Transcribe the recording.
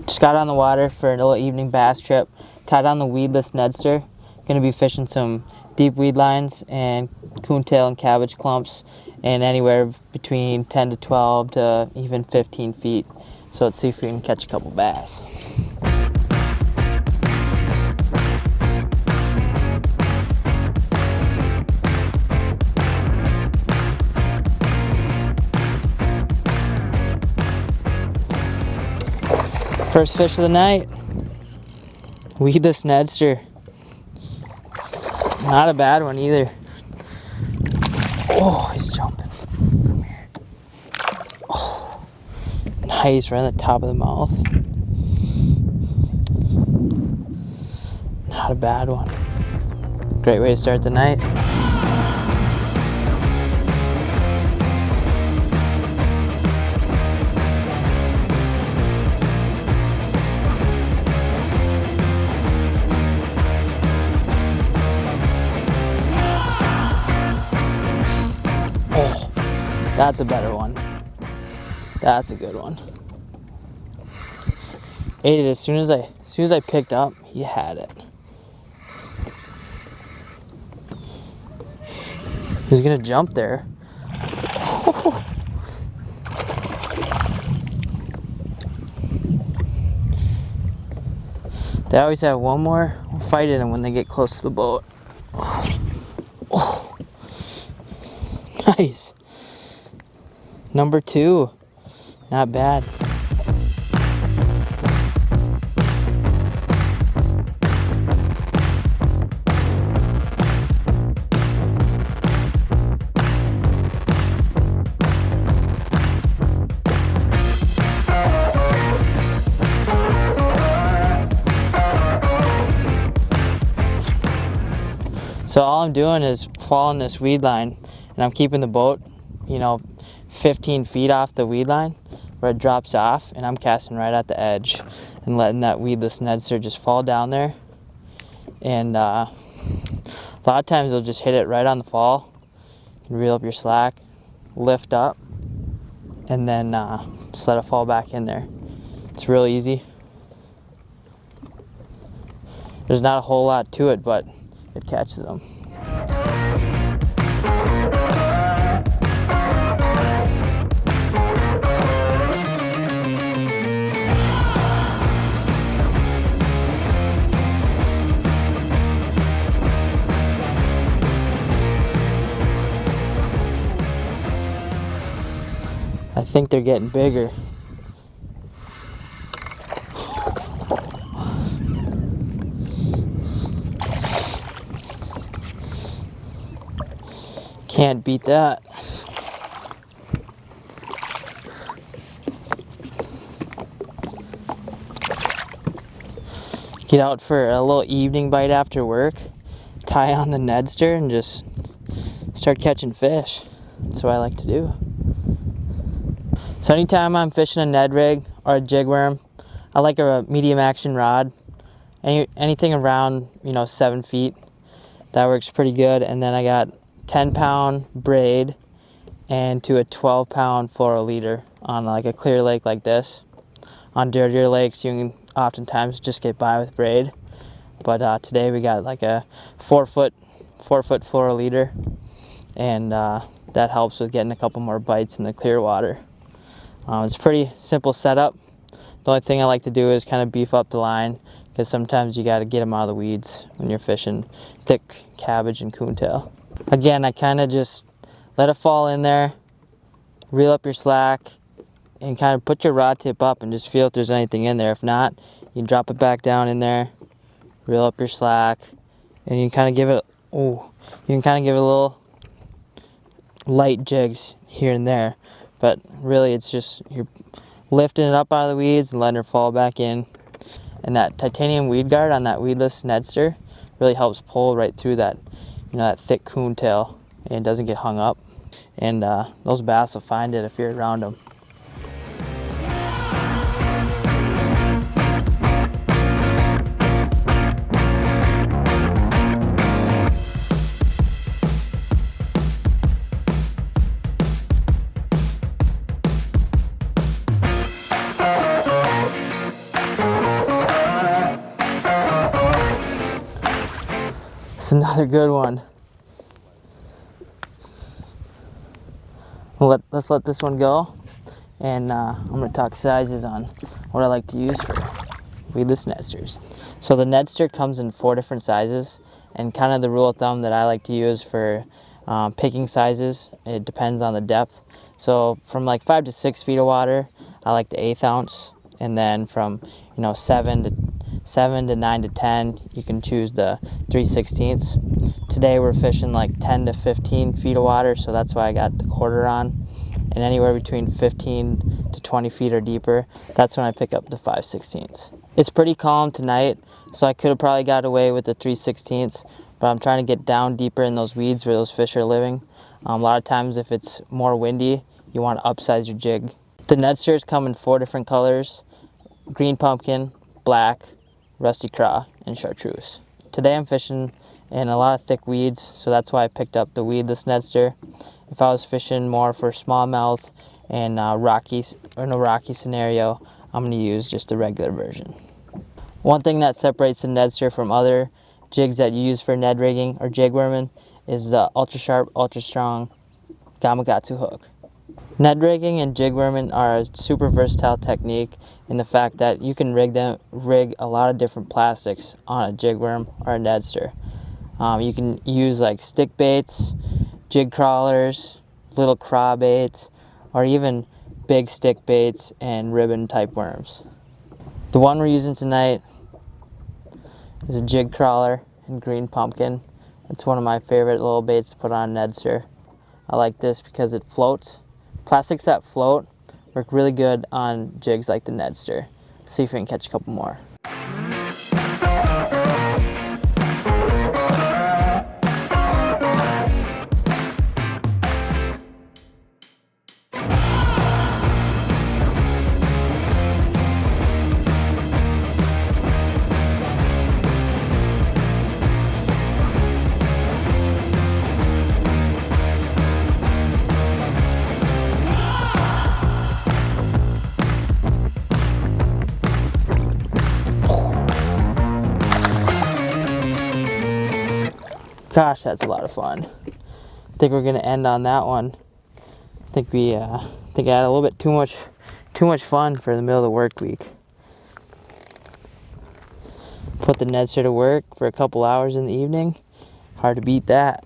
Just got on the water for a little evening bass trip. Tied on the Weedless Nedster. Gonna be fishing some deep weed lines and coontail and cabbage clumps, and anywhere between 10 to 12 to even 15 feet. So let's see if we can catch a couple bass. First fish of the night, Weedless Nedster. Not a bad one either. Oh, he's jumping. Come here. Oh, nice, right on the top of the mouth. Not a bad one. Great way to start the night. Oh, that's a better one. That's a good one. Ate it as soon as I picked up. He had it. He's gonna jump there. They always have one more. We'll fight it when they get close to the boat. Oh. Nice. Number 2. Not bad. So all I'm doing is following this weed line, and I'm keeping the boat, 15 feet off the weed line where it drops off, and I'm casting right at the edge and letting that Weedless Nedster just fall down there. And a lot of times they'll just hit it right on the fall. You can reel up your slack, lift up, and then just let it fall back in there. It's real easy. There's not a whole lot to it, but it catches them. I think they're getting bigger. Can't beat that. Get out for a little evening bite after work, tie on the Nedster, and just start catching fish. That's what I like to do. So anytime I'm fishing a Ned rig or a jig worm, I like a medium action rod. Anything around 7 feet, that works pretty good. And then I got 10-pound braid and to a 12-pound fluoro leader on like a clear lake like this. On dirtier lakes, you can oftentimes just get by with braid, but today we got like a 4-foot fluoro leader, and that helps with getting a couple more bites in the clear water. It's a pretty simple setup. The only thing I like to do is kind of beef up the line, because sometimes you got to get them out of the weeds when you're fishing thick cabbage and coontail. Again, I kind of just let it fall in there, reel up your slack, and kind of put your rod tip up and just feel if there's anything in there. If not, you can drop it back down in there, reel up your slack, and you can kind of give it a little light jigs here and there. But really, it's just you're lifting it up out of the weeds and letting her fall back in. And that titanium weed guard on that Weedless Nedster really helps pull right through that, that thick coontail, and it doesn't get hung up. And those bass will find it if you're around them. That's another good one. Let's let this one go, and I'm going to talk sizes on what I like to use for weedless Nedsters. So the Nedster comes in 4 different sizes, and kind of the rule of thumb that I like to use for picking sizes, it depends on the depth. So from like 5 to 6 feet of water, I like the 1/8 ounce, and then from 7 to 9 to 10, you can choose the 3/16. Today we're fishing like 10 to 15 feet of water, so that's why I got the 1/4 on. And anywhere between 15 to 20 feet or deeper, that's when I pick up the 5/16. It's pretty calm tonight, so I could have probably got away with the 3/16, but I'm trying to get down deeper in those weeds where those fish are living. A lot of times if it's more windy, you want to upsize your jig. The Nedsters come in 4 different colors: green pumpkin, black, rusty craw, and chartreuse. Today I'm fishing in a lot of thick weeds, so that's why I picked up the weedless Nedster. If I was fishing more for smallmouth and in a rocky scenario, I'm going to use just the regular version. One thing that separates the Nedster from other jigs that you use for Ned rigging or jig worming is the ultra sharp, ultra strong Gamakatsu hook. Ned rigging and jig worming are a super versatile technique in the fact that you can rig a lot of different plastics on a jig worm or a Nedster. You can use like stick baits, jig crawlers, little craw baits, or even big stick baits and ribbon type worms. The one we're using tonight is a jig crawler in green pumpkin. It's one of my favorite little baits to put on a Nedster. I like this because it floats. Plastics that float work really good on jigs like the Nedster. Let's see if we can catch a couple more. Gosh, that's a lot of fun. I think we're gonna end on that one. I think I had a little bit too much fun for the middle of the work week. Put the Nedster to work for a couple hours in the evening. Hard to beat that.